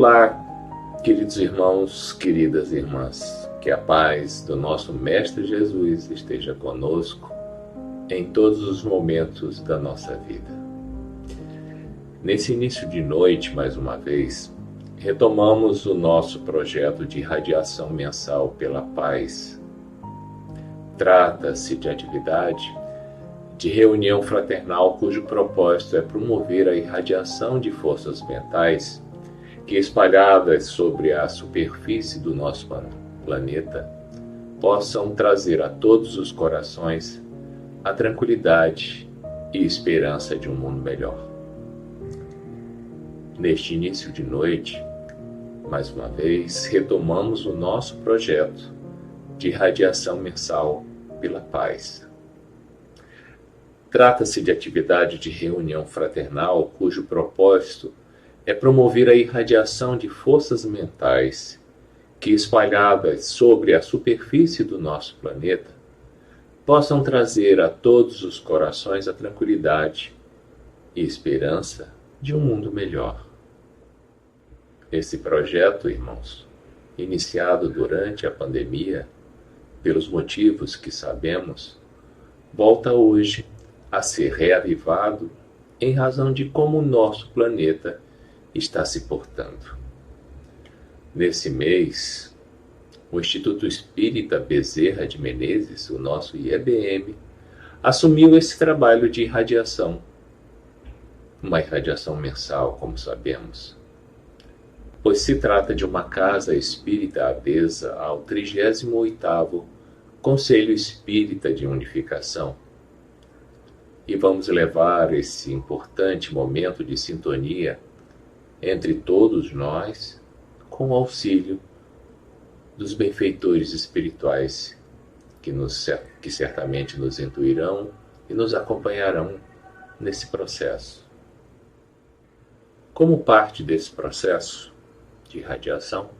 Olá, queridos irmãos, queridas irmãs, que a paz do nosso Mestre Jesus esteja conosco em todos os momentos da nossa vida. Nesse início de noite, mais uma vez, retomamos o nosso projeto de irradiação mensal pela paz. Trata-se de atividade de reunião fraternal cujo propósito é promover a irradiação de forças mentais que, espalhadas sobre a superfície do nosso planeta, possam trazer a todos os corações a tranquilidade e esperança de um mundo melhor. Neste início de noite, mais uma vez, retomamos o nosso projeto de irradiação mensal pela paz. Trata-se de atividade de reunião fraternal cujo propósito é promover a irradiação de forças mentais que, espalhadas sobre a superfície do nosso planeta, possam trazer a todos os corações a tranquilidade e esperança de um mundo melhor. Esse projeto, irmãos, iniciado durante a pandemia, pelos motivos que sabemos, volta hoje a ser reavivado em razão de como o nosso planeta está se portando. Nesse mês, o Instituto Espírita Bezerra de Menezes, o nosso IEBM, assumiu esse trabalho de irradiação, uma irradiação mensal, como sabemos, pois se trata de uma casa espírita adesa ao 38º Conselho Espírita de Unificação. E vamos levar esse importante momento de sintonia entre todos nós com o auxílio dos benfeitores espirituais que certamente nos intuirão e nos acompanharão nesse processo. Como parte desse processo de irradiação,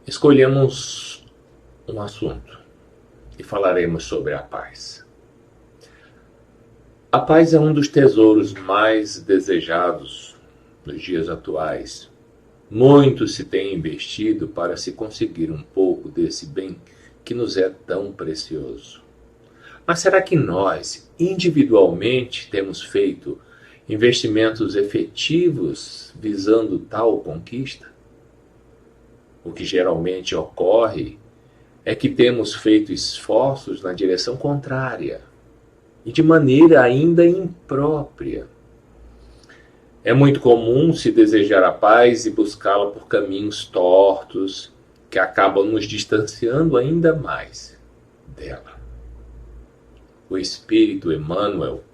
escolhemos um assunto e falaremos sobre a paz. A paz é um dos tesouros mais desejados nos dias atuais. Muito se tem investido para se conseguir um pouco desse bem que nos é tão precioso. Mas será que nós, individualmente, temos feito investimentos efetivos visando tal conquista? O que geralmente ocorre é que temos feito esforços na direção contrária e de maneira ainda imprópria. É muito comum se desejar a paz e buscá-la por caminhos tortos que acabam nos distanciando ainda mais dela. O Espírito Emmanuel,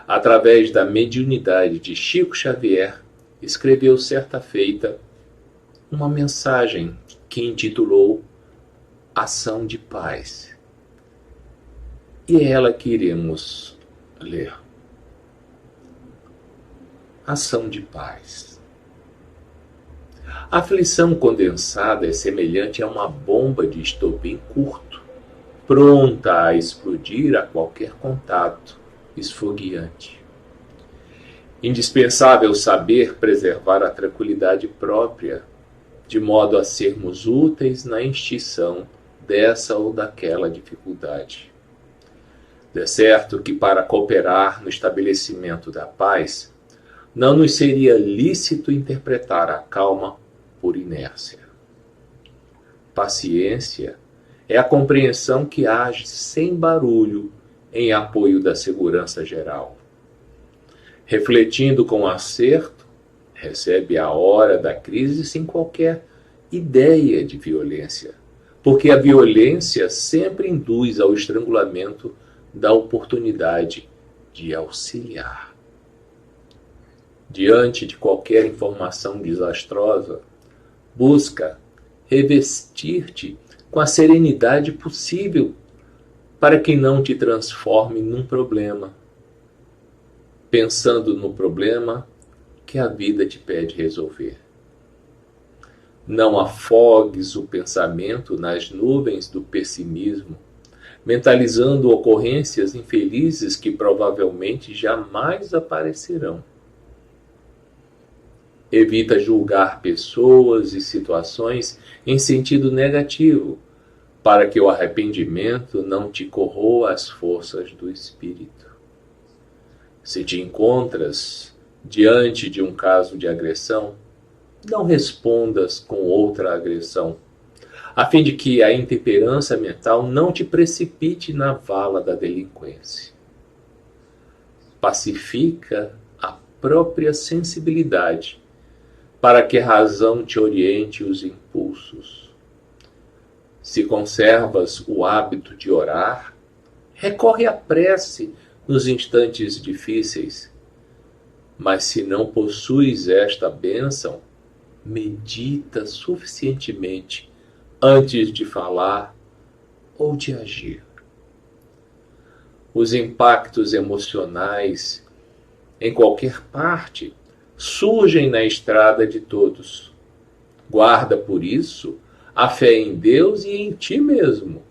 através da mediunidade de Chico Xavier, escreveu certa feita uma mensagem que intitulou Ação de Paz. E é ela que iremos ler. Ação de paz. A aflição condensada é semelhante a uma bomba de estopim curto, pronta a explodir a qualquer contato esfogueante. Indispensável saber preservar a tranquilidade própria, de modo a sermos úteis na extinção dessa ou daquela dificuldade. De certo que para cooperar no estabelecimento da paz, não nos seria lícito interpretar a calma por inércia. Paciência é a compreensão que age sem barulho em apoio da segurança geral. Refletindo com acerto, recebe a hora da crise sem qualquer ideia de violência, porque a violência sempre induz ao estrangulamento da oportunidade de auxiliar. Diante de qualquer informação desastrosa, busca revestir-te com a serenidade possível para que não te transforme num problema, pensando no problema que a vida te pede resolver. Não afogues o pensamento nas nuvens do pessimismo, mentalizando ocorrências infelizes que provavelmente jamais aparecerão. Evita julgar pessoas e situações em sentido negativo, para que o arrependimento não te corroa as forças do espírito. Se te encontras diante de um caso de agressão, não respondas com outra agressão, a fim de que a intemperança mental não te precipite na vala da delinquência. Pacifica a própria sensibilidade, para que a razão te oriente os impulsos. Se conservas o hábito de orar, recorre à prece nos instantes difíceis. Mas se não possuis esta bênção, medita suficientemente antes de falar ou de agir. Os impactos emocionais em qualquer parte surgem na estrada de todos. Guarda, por isso, a fé em Deus e em ti mesmo,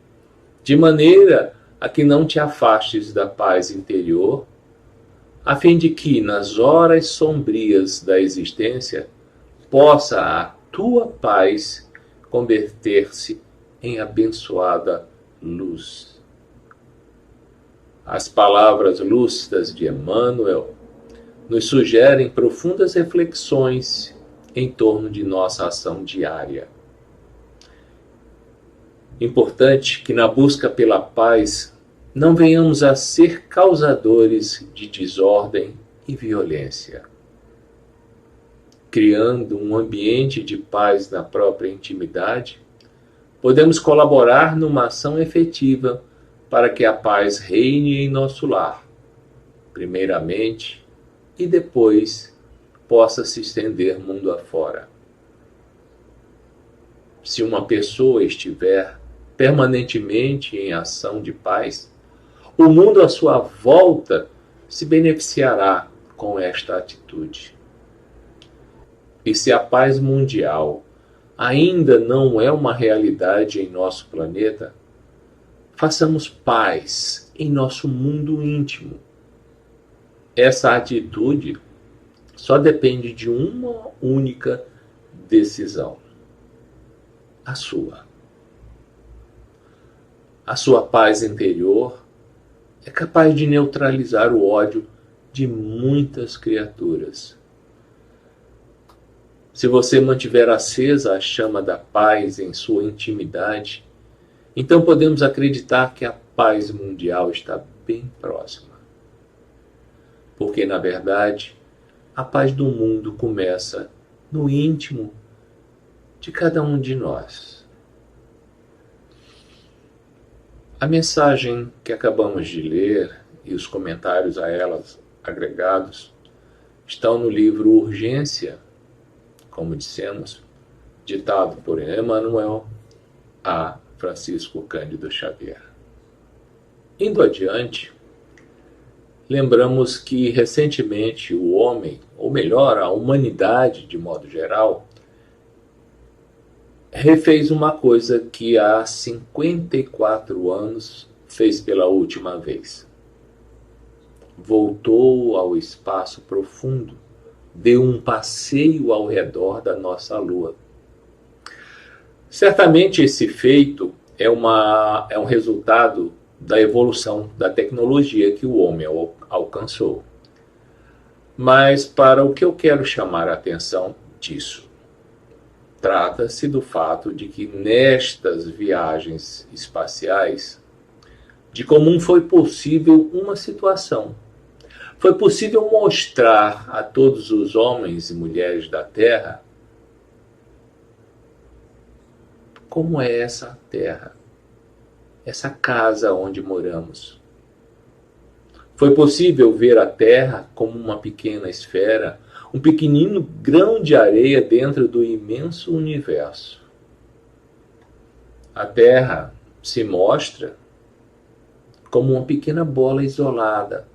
de maneira a que não te afastes da paz interior, a fim de que, nas horas sombrias da existência, possa a tua paz converter-se em abençoada luz. As palavras lúcidas de Emmanuel nos sugerem profundas reflexões em torno de nossa ação diária. Importante que na busca pela paz não venhamos a ser causadores de desordem e violência. Criando um ambiente de paz na própria intimidade, podemos colaborar numa ação efetiva para que a paz reine em nosso lar, primeiramente, e depois possa se estender mundo afora. Se uma pessoa estiver permanentemente em ação de paz, o mundo à sua volta se beneficiará com esta atitude. E se a paz mundial ainda não é uma realidade em nosso planeta, façamos paz em nosso mundo íntimo. Essa atitude só depende de uma única decisão: a sua. A sua paz interior é capaz de neutralizar o ódio de muitas criaturas. Se você mantiver acesa a chama da paz em sua intimidade, então podemos acreditar que a paz mundial está bem próxima. Porque, na verdade, a paz do mundo começa no íntimo de cada um de nós. A mensagem que acabamos de ler e os comentários a elas agregados estão no livro Urgência, como dissemos, ditado por Emmanuel a Francisco Cândido Xavier. Indo adiante, lembramos que recentemente o homem, ou melhor, a humanidade de modo geral, refez uma coisa que há 54 anos fez pela última vez. Voltou ao espaço profundo, deu um passeio ao redor da nossa Lua. Certamente esse feito é um resultado da evolução da tecnologia que o homem alcançou. Mas para o que eu quero chamar a atenção disso? Trata-se do fato de que nestas viagens espaciais, de comum foi possível uma situação. Foi possível mostrar a todos os homens e mulheres da Terra como é essa Terra, essa casa onde moramos. Foi possível ver a Terra como uma pequena esfera, um pequenino grão de areia dentro do imenso universo. A Terra se mostra como uma pequena bola isolada,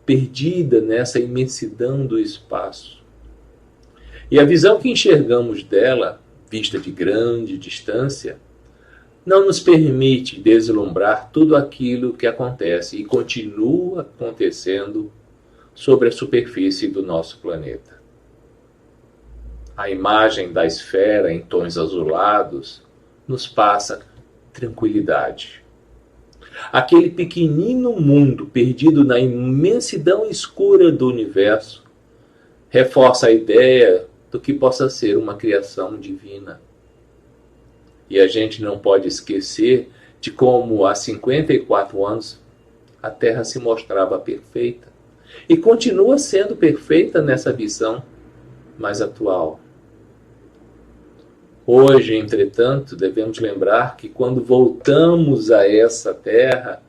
perdida nessa imensidão do espaço. E a visão que enxergamos dela, vista de grande distância, não nos permite deslumbrar tudo aquilo que acontece e continua acontecendo sobre a superfície do nosso planeta. A imagem da esfera em tons azulados nos passa tranquilidade. Aquele pequenino mundo perdido na imensidão escura do universo reforça a ideia do que possa ser uma criação divina. E a gente não pode esquecer de como há 54 anos a Terra se mostrava perfeita e continua sendo perfeita nessa visão mais atual. Hoje, entretanto, devemos lembrar que quando voltamos a essa Terra,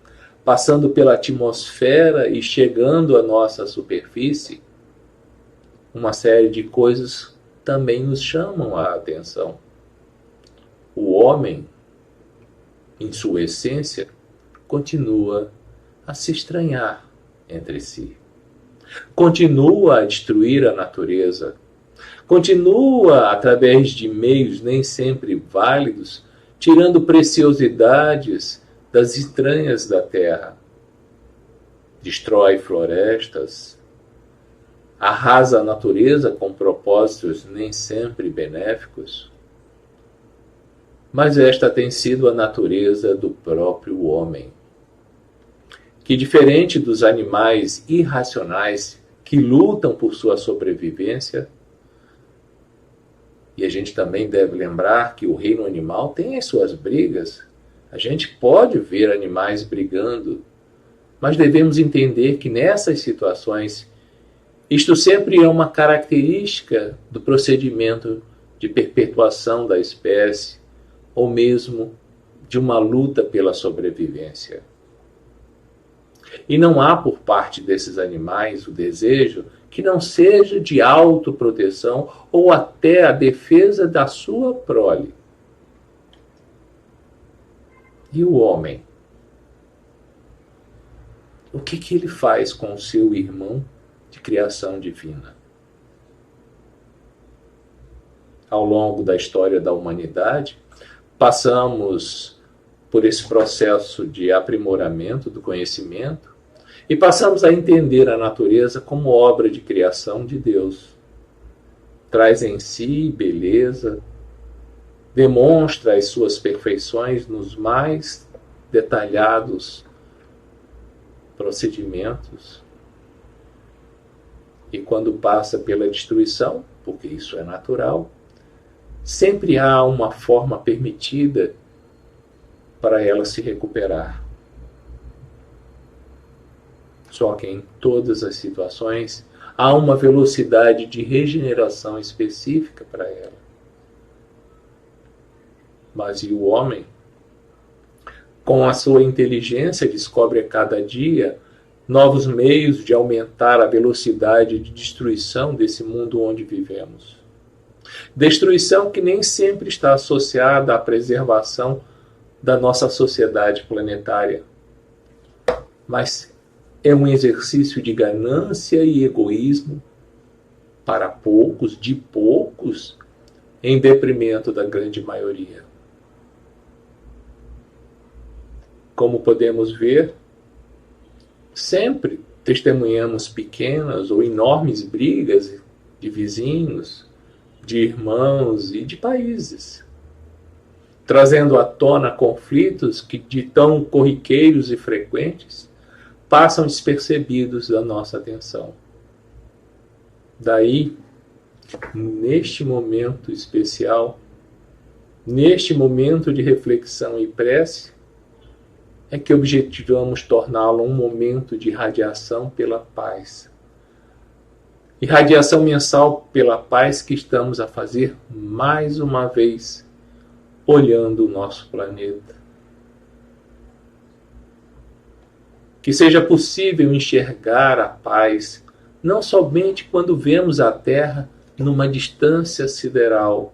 passando pela atmosfera e chegando à nossa superfície, uma série de coisas também nos chamam a atenção. O homem, em sua essência, continua a se estranhar entre si. Continua a destruir a natureza. Continua, através de meios nem sempre válidos, tirando preciosidades das entranhas da terra. Destrói florestas, arrasa a natureza com propósitos nem sempre benéficos. Mas esta tem sido a natureza do próprio homem, que, diferente dos animais irracionais que lutam por sua sobrevivência, e a gente também deve lembrar que o reino animal tem as suas brigas. A gente pode ver animais brigando, mas devemos entender que nessas situações, isto sempre é uma característica do procedimento de perpetuação da espécie, ou mesmo de uma luta pela sobrevivência. E não há por parte desses animais o desejo que não seja de autoproteção ou até a defesa da sua prole. E o homem? O que ele faz com o seu irmão de criação divina? Ao longo da história da humanidade, passamos por esse processo de aprimoramento do conhecimento e passamos a entender a natureza como obra de criação de Deus. Traz em si beleza, demonstra as suas perfeições nos mais detalhados procedimentos. E quando passa pela destruição, porque isso é natural, sempre há uma forma permitida para ela se recuperar. Só que em todas as situações há uma velocidade de regeneração específica para ela. Mas e o homem? Com a sua inteligência, descobre a cada dia novos meios de aumentar a velocidade de destruição desse mundo onde vivemos. Destruição que nem sempre está associada à preservação da nossa sociedade planetária, mas é um exercício de ganância e egoísmo para poucos, de poucos, em detrimento da grande maioria. Como podemos ver, sempre testemunhamos pequenas ou enormes brigas de vizinhos, de irmãos e de países, trazendo à tona conflitos que, de tão corriqueiros e frequentes, passam despercebidos da nossa atenção. Daí, neste momento especial, neste momento de reflexão e prece, é que objetivamos torná-lo um momento de irradiação pela paz. Irradiação mensal pela paz que estamos a fazer mais uma vez, olhando o nosso planeta. Que seja possível enxergar a paz, não somente quando vemos a Terra numa distância sideral.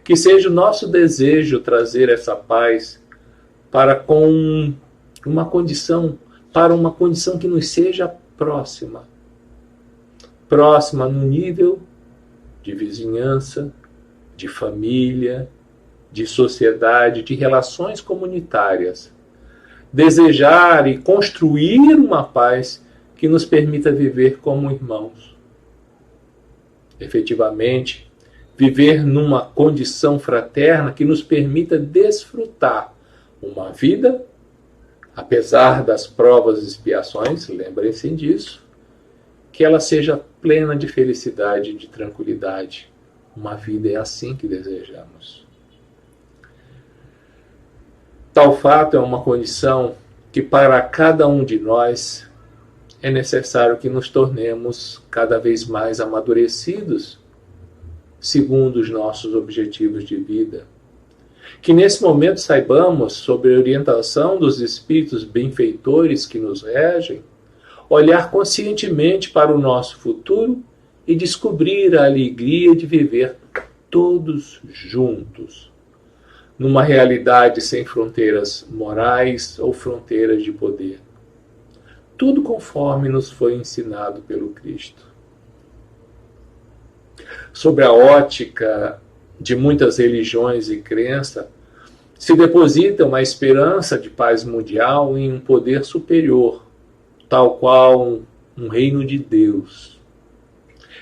Que seja o nosso desejo trazer essa paz para uma condição que nos seja próxima. Próxima no nível de vizinhança, de família, de sociedade, de relações comunitárias. Desejar e construir uma paz que nos permita viver como irmãos. Efetivamente, viver numa condição fraterna que nos permita desfrutar uma vida, apesar das provas e expiações, lembrem-se disso, que ela seja plena de felicidade e de tranquilidade. Uma vida é assim que desejamos. Tal fato é uma condição que para cada um de nós é necessário que nos tornemos cada vez mais amadurecidos segundo os nossos objetivos de vida. Que nesse momento saibamos, sob a orientação dos espíritos benfeitores que nos regem, olhar conscientemente para o nosso futuro e descobrir a alegria de viver todos juntos, numa realidade sem fronteiras morais ou fronteiras de poder. Tudo conforme nos foi ensinado pelo Cristo. Sobre a ótica de muitas religiões e crenças, se deposita uma esperança de paz mundial em um poder superior, tal qual um reino de Deus.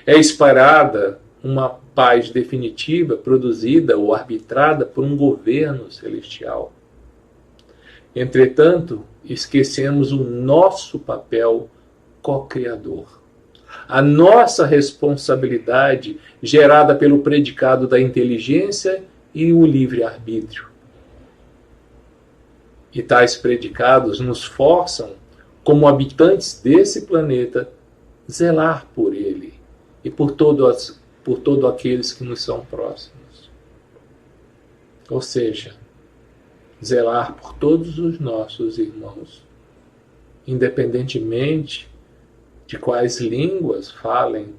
É esperada uma paz definitiva produzida ou arbitrada por um governo celestial. Entretanto, esquecemos o nosso papel co-criador. A nossa responsabilidade gerada pelo predicado da inteligência e o livre-arbítrio. E tais predicados nos forçam, como habitantes desse planeta, zelar por ele e por todos aqueles que nos são próximos. Ou seja, zelar por todos os nossos irmãos, independentemente de quais línguas falem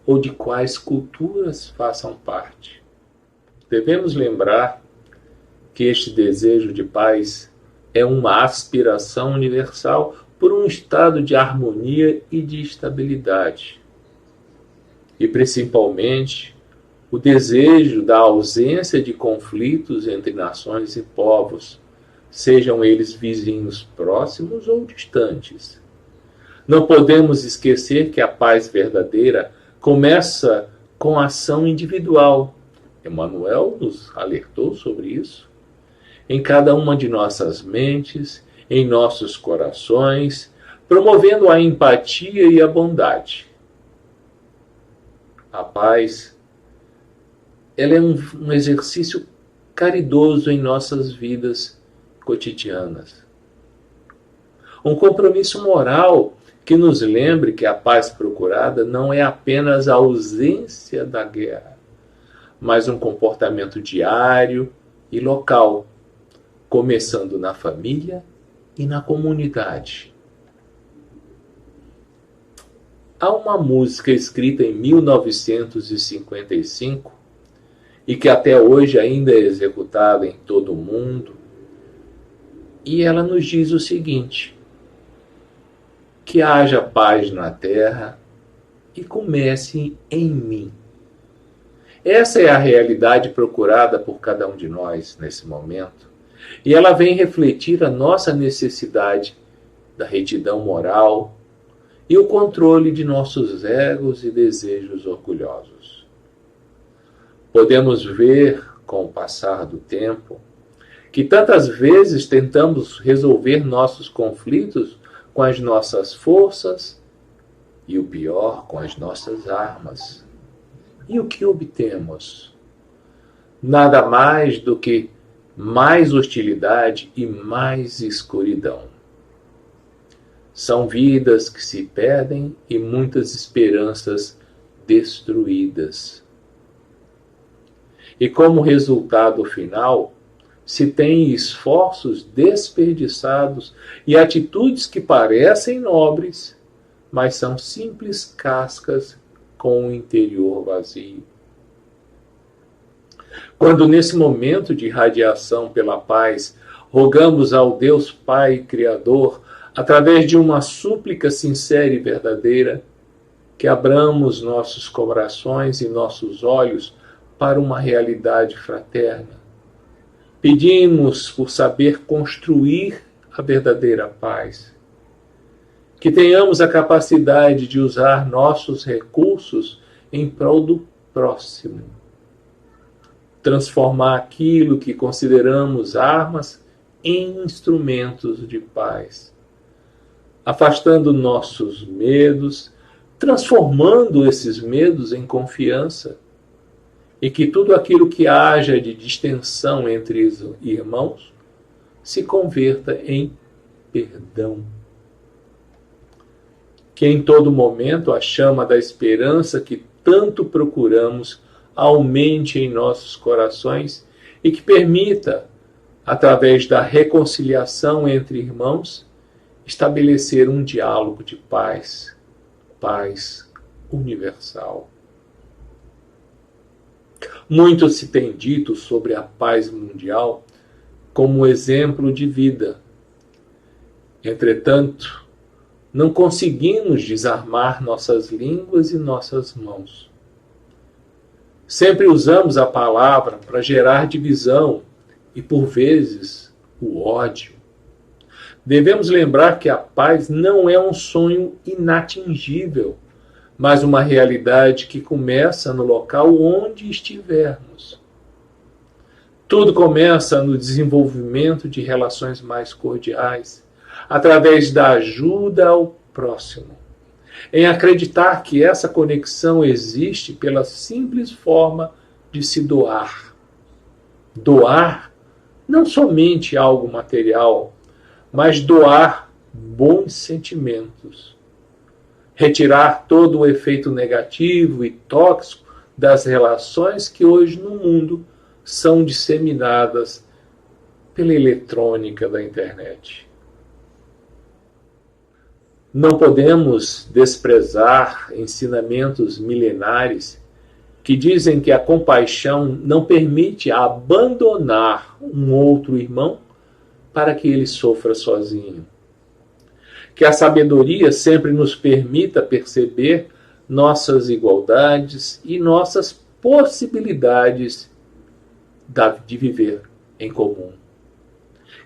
ou de quais culturas façam parte. Devemos lembrar que este desejo de paz é uma aspiração universal por um estado de harmonia e de estabilidade. E principalmente o desejo da ausência de conflitos entre nações e povos, sejam eles vizinhos próximos ou distantes. Não podemos esquecer que a paz verdadeira começa com a ação individual. Emmanuel nos alertou sobre isso. Em cada uma de nossas mentes, em nossos corações, promovendo a empatia e a bondade. A paz, ela é um exercício caridoso em nossas vidas cotidianas. Um compromisso moral que nos lembre que a paz procurada não é apenas a ausência da guerra, mas um comportamento diário e local, começando na família e na comunidade. Há uma música escrita em 1955 e que até hoje ainda é executada em todo o mundo, e ela nos diz o seguinte: que haja paz na terra e comece em mim. Essa é a realidade procurada por cada um de nós nesse momento, e ela vem refletir a nossa necessidade da retidão moral e o controle de nossos egos e desejos orgulhosos. Podemos ver, com o passar do tempo, que tantas vezes tentamos resolver nossos conflitos com as nossas forças e, o pior, com as nossas armas. E o que obtemos? Nada mais do que mais hostilidade e mais escuridão. São vidas que se perdem e muitas esperanças destruídas. E como resultado final, se tem esforços desperdiçados e atitudes que parecem nobres, mas são simples cascas com o interior vazio. Quando nesse momento de irradiação pela paz, rogamos ao Deus Pai Criador, através de uma súplica sincera e verdadeira, que abramos nossos corações e nossos olhos para uma realidade fraterna. Pedimos por saber construir a verdadeira paz. Que tenhamos a capacidade de usar nossos recursos em prol do próximo, transformar aquilo que consideramos armas em instrumentos de paz, afastando nossos medos, transformando esses medos em confiança, e que tudo aquilo que haja de distensão entre os irmãos se converta em perdão. Que em todo momento a chama da esperança que tanto procuramos aumente em nossos corações e que permita, através da reconciliação entre irmãos, estabelecer um diálogo de paz, paz universal. Muito se tem dito sobre a paz mundial como exemplo de vida. Entretanto, não conseguimos desarmar nossas línguas e nossas mãos. Sempre usamos a palavra para gerar divisão e, por vezes, o ódio. Devemos lembrar que a paz não é um sonho inatingível, mas uma realidade que começa no local onde estivermos. Tudo começa no desenvolvimento de relações mais cordiais, através da ajuda ao próximo, em acreditar que essa conexão existe pela simples forma de se doar. Doar não somente algo material, mas doar bons sentimentos. Retirar todo o efeito negativo e tóxico das relações que hoje no mundo são disseminadas pela eletrônica da internet. Não podemos desprezar ensinamentos milenares que dizem que a compaixão não permite abandonar um outro irmão para que ele sofra sozinho. Que a sabedoria sempre nos permita perceber nossas igualdades e nossas possibilidades de viver em comum.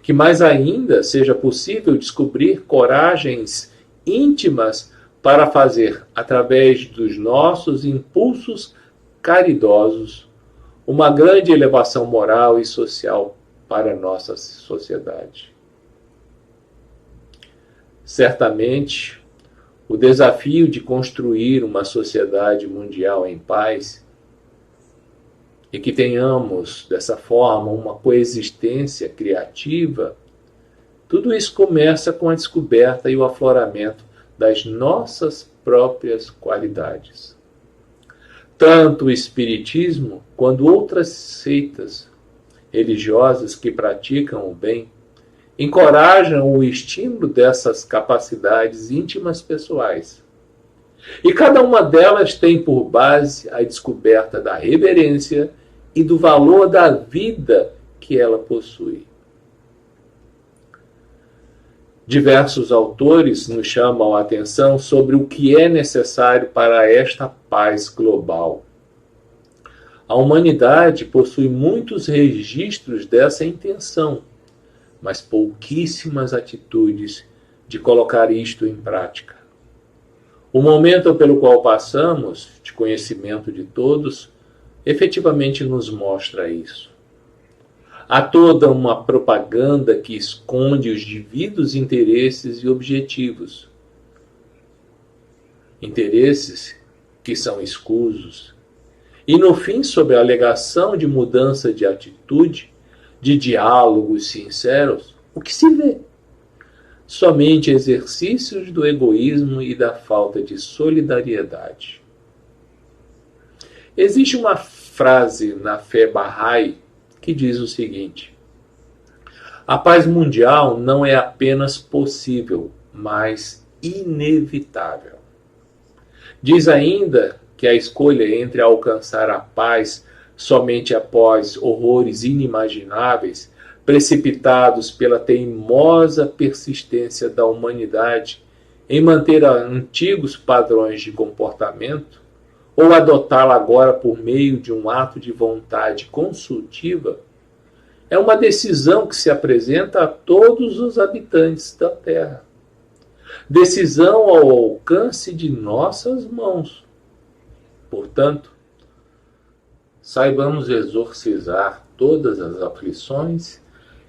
Que mais ainda seja possível descobrir coragens íntimas para fazer, através dos nossos impulsos caridosos, uma grande elevação moral e social para a nossa sociedade. Certamente, o desafio de construir uma sociedade mundial em paz e que tenhamos, dessa forma, uma coexistência criativa, tudo isso começa com a descoberta e o afloramento das nossas próprias qualidades. Tanto o Espiritismo quanto outras seitas religiosas que praticam o bem encorajam o estímulo dessas capacidades íntimas pessoais. E cada uma delas tem por base a descoberta da reverência e do valor da vida que ela possui. Diversos autores nos chamam a atenção sobre o que é necessário para esta paz global. A humanidade possui muitos registros dessa intenção, mas pouquíssimas atitudes de colocar isto em prática. O momento pelo qual passamos, de conhecimento de todos, efetivamente nos mostra isso. Há toda uma propaganda que esconde os devidos interesses e objetivos. Interesses que são escusos. E, no fim, sob a alegação de mudança de atitude, de diálogos sinceros, o que se vê? Somente exercícios do egoísmo e da falta de solidariedade. Existe uma frase na fé Bahá'í que diz o seguinte: a paz mundial não é apenas possível, mas inevitável. Diz ainda que a escolha entre alcançar a paz somente após horrores inimagináveis, precipitados pela teimosa persistência da humanidade em manter antigos padrões de comportamento, ou adotá-la agora por meio de um ato de vontade consultiva, é uma decisão que se apresenta a todos os habitantes da Terra. Decisão ao alcance de nossas mãos. Portanto, saibamos exorcizar todas as aflições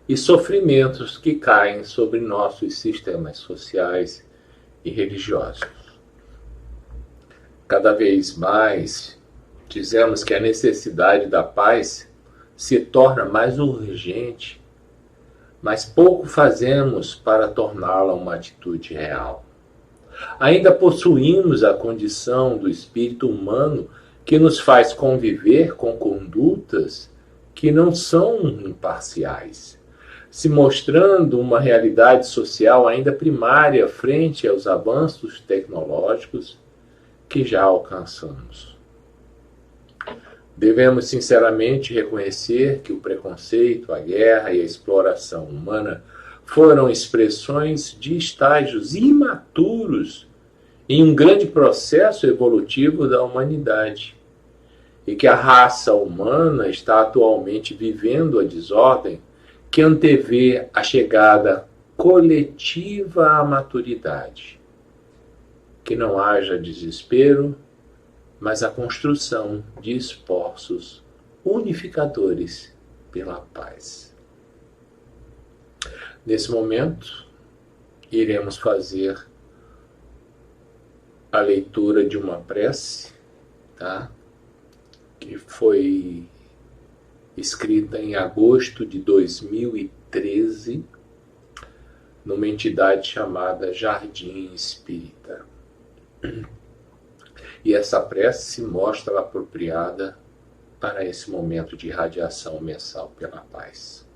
e sofrimentos que caem sobre nossos sistemas sociais e religiosos. Cada vez mais dizemos que a necessidade da paz se torna mais urgente, mas pouco fazemos para torná-la uma atitude real. Ainda possuímos a condição do espírito humano que nos faz conviver com condutas que não são imparciais, se mostrando uma realidade social ainda primária frente aos avanços tecnológicos que já alcançamos. Devemos sinceramente reconhecer que o preconceito, a guerra e a exploração humana foram expressões de estágios imaturos em um grande processo evolutivo da humanidade, e que a raça humana está atualmente vivendo a desordem que antevê a chegada coletiva à maturidade. Que não haja desespero, mas a construção de esforços unificadores pela paz. Nesse momento, iremos fazer a leitura de uma prece, tá? Que foi escrita em agosto de 2013, numa entidade chamada Jardim Espírita. E essa prece se mostra apropriada para esse momento de irradiação mensal pela paz.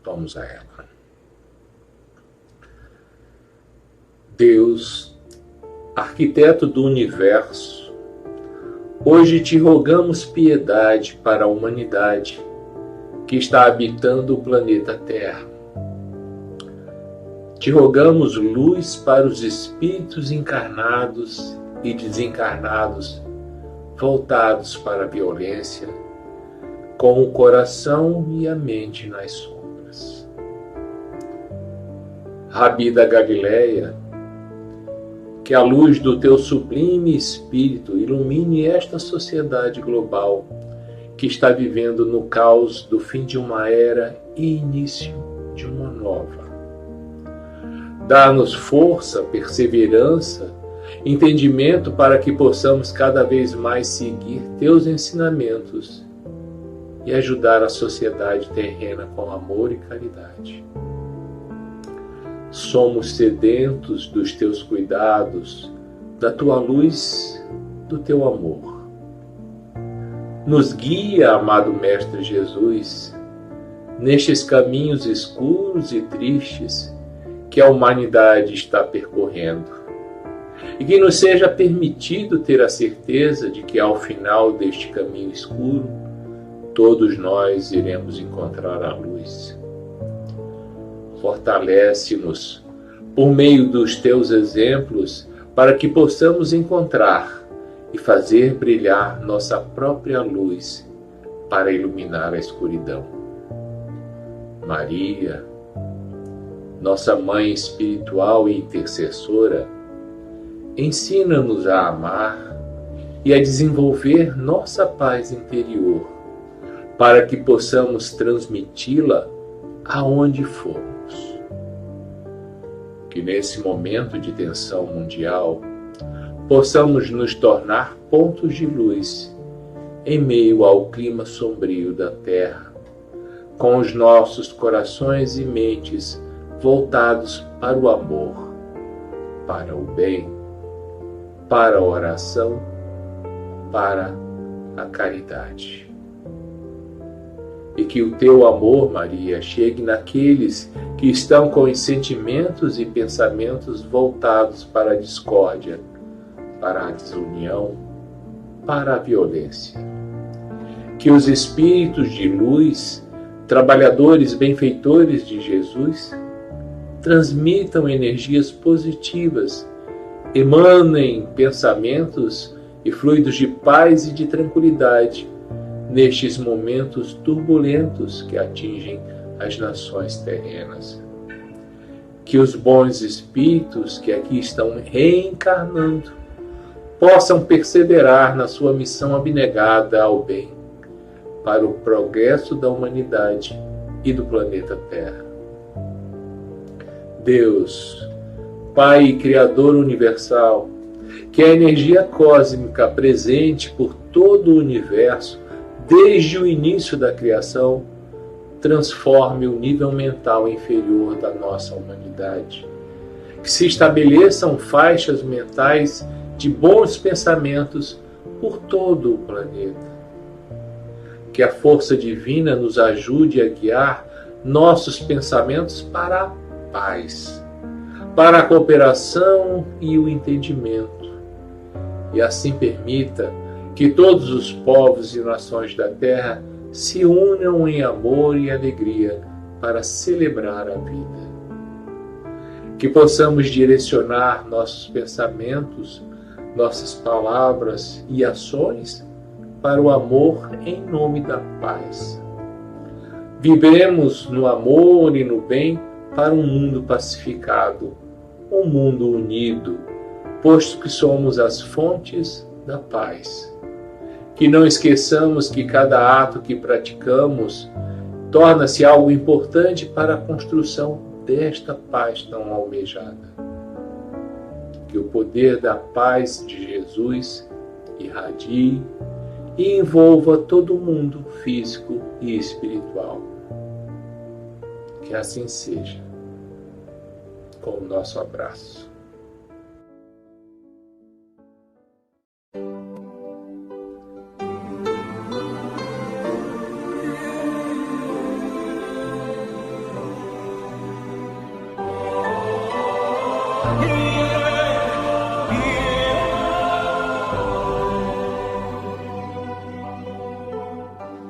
Vamos a ela. Deus, arquiteto do universo, hoje te rogamos piedade para a humanidade que está habitando o planeta Terra. Te rogamos luz para os espíritos encarnados e desencarnados voltados para a violência, com o coração e a mente nas sombras. Rabi da Galileia, que a luz do teu sublime espírito ilumine esta sociedade global que está vivendo no caos do fim de uma era e início de uma nova. Dá-nos força, perseverança, entendimento para que possamos cada vez mais seguir teus ensinamentos e ajudar a sociedade terrena com amor e caridade. Somos sedentos dos teus cuidados, da tua luz, do teu amor. Nos guia, amado Mestre Jesus, nestes caminhos escuros e tristes que a humanidade está percorrendo. E que nos seja permitido ter a certeza de que ao final deste caminho escuro, todos nós iremos encontrar a luz. Fortalece-nos por meio dos teus exemplos para que possamos encontrar e fazer brilhar nossa própria luz para iluminar a escuridão. Maria, nossa Mãe espiritual e intercessora, ensina-nos a amar e a desenvolver nossa paz interior, para que possamos transmiti-la aonde formos. Que nesse momento de tensão mundial, possamos nos tornar pontos de luz em meio ao clima sombrio da Terra, com os nossos corações e mentes voltados para o amor, para o bem, para a oração, para a caridade. E que o teu amor, Maria, chegue naqueles que estão com os sentimentos e pensamentos voltados para a discórdia, para a desunião, para a violência. Que os espíritos de luz, trabalhadores benfeitores de Jesus, transmitam energias positivas, emanem pensamentos e fluidos de paz e de tranquilidade nestes momentos turbulentos que atingem as nações terrenas. Que os bons espíritos que aqui estão reencarnando possam perseverar na sua missão abnegada ao bem, para o progresso da humanidade e do planeta Terra. Deus, Pai e Criador universal, que a energia cósmica presente por todo o universo, desde o início da criação, transforme o nível mental inferior da nossa humanidade. Que se estabeleçam faixas mentais de bons pensamentos por todo o planeta. Que a força divina nos ajude a guiar nossos pensamentos para a paz, para a cooperação e o entendimento. E assim permita que todos os povos e nações da Terra se unam em amor e alegria para celebrar a vida. Que possamos direcionar nossos pensamentos, nossas palavras e ações para o amor em nome da paz. Vibremos no amor e no bem para um mundo pacificado, um mundo unido, posto que somos as fontes da paz. Que não esqueçamos que cada ato que praticamos torna-se algo importante para a construção desta paz tão almejada. Que o poder da paz de Jesus irradie e envolva todo o mundo físico e espiritual. Que assim seja, com o nosso abraço.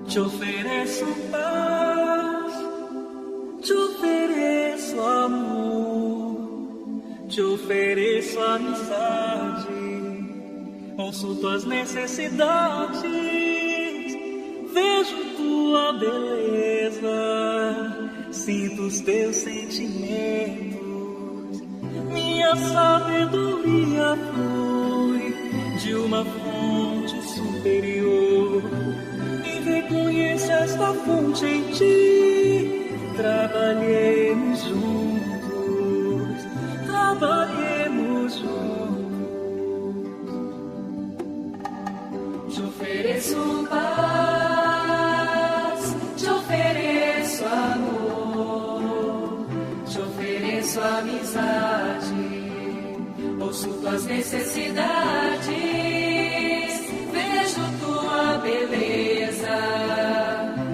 Te ofereço paz, te ofereço amor, te ofereço amizade, ouço tuas necessidades, vejo tua beleza, sinto os teus sentimentos, minha sabedoria flui de uma fonte superior. Reconheça esta fonte em ti, trabalhemos juntos, trabalhemos juntos. Te ofereço paz, te ofereço amor, te ofereço amizade, ouço tuas necessidades, vejo tua beleza,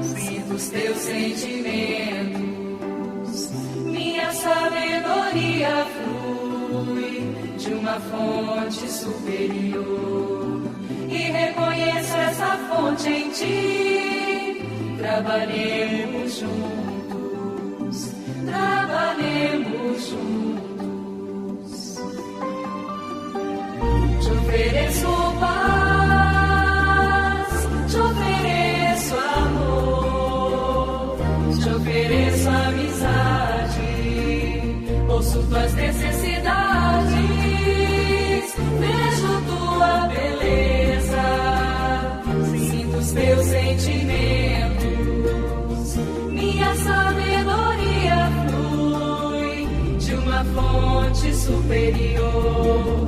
sinto os teus sentimentos, minha sabedoria flui de uma fonte superior, e reconheço essa fonte em ti, trabalhemos juntos, trabalhemos juntos. Te ofereço paz, te ofereço amor, te ofereço amizade, ouço tuas necessidades, vejo tua beleza, sinto os teus sentimentos, minha sabedoria flui de uma fonte superior,